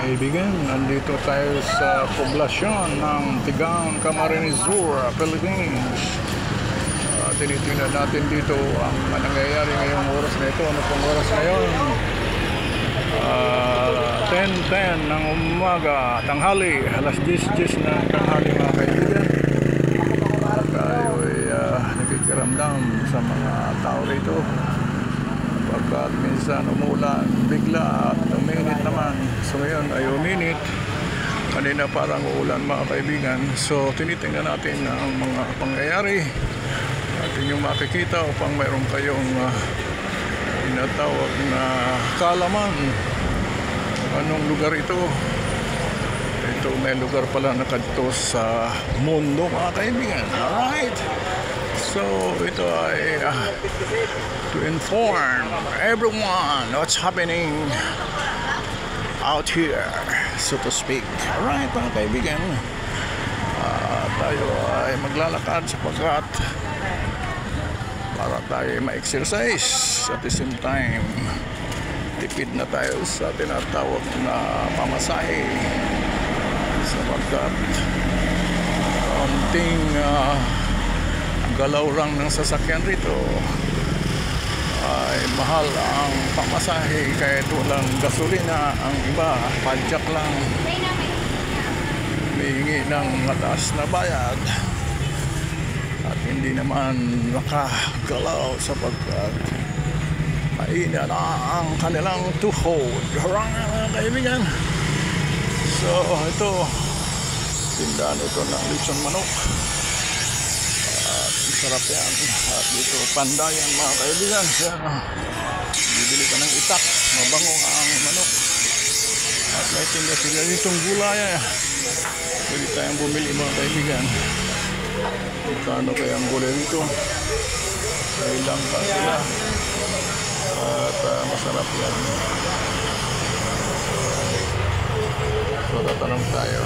kaibigan, nandito tayo sa poblasyon ng Tigaon, Camarines Sur, Philippines. Tinitingnan natin dito ang nangyayari ngayong oras na ito. Ano pong oras ngayon? 10:10 ng umaga, tanghali, alas 10:10 na tanghali mga kaibigan. Tayo ay nakikiramdam sa mga tao rito. Pagkat minsan umulan bigla at uminit naman. So ngayon ay uminit. Kanina parang uulan mga kaibigan. So tinitingnan natin ang mga pangyayari at inyong makikita upang mayroon kayong tinatawag na kaalaman. Anong lugar ito? Ito may lugar pala na kadto sa mundo mga kaibigan. Alright. So ito ay to inform everyone what's happening out here, so to speak. Alright mga kaibigan, tayo ay maglalakad sapagkat para tayo ma-exercise at the same time tipid na tayo sa tinatawag na pamasahe sapagkat konting galaw lang ng sasakyan rito ay mahal ang pamasahe kahit walang gasolina. Ang iba padjak lang, humihingi ng mataas na bayad at hindi naman nakagalaw sapagkat mahina na ang kanilang tuhod. Harang mga kaibigan. So ito, tindahan ito ng lechon manok. Sarap yan. At dito pandayan mga kaibigan. Yan, bibili ka ng itak, mabango ang manok. At may tinda sila ditong gulay. Pwede tayong bumili mga kaibigan. Magkano kaya ang gulay dito? Ilang pa sila. At masarap yan. So tatanong tayo.